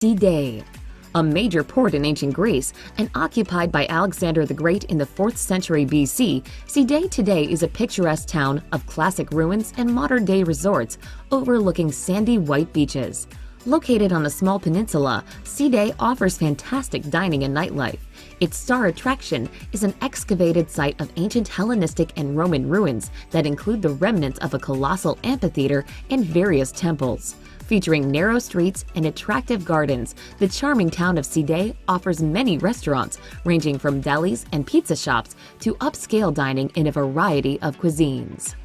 Day. A major port in ancient Greece and occupied by Alexander the Great in the 4th century BC, Sidé today is a picturesque town of classic ruins and modern-day resorts overlooking sandy white beaches. Located on a small peninsula, Sidé offers fantastic dining and nightlife. Its star attraction is an excavated site of ancient Hellenistic and Roman ruins that include the remnants of a colossal amphitheater and various temples. Featuring narrow streets and attractive gardens, the charming town of Sidé offers many restaurants, ranging from delis and pizza shops to upscale dining in a variety of cuisines.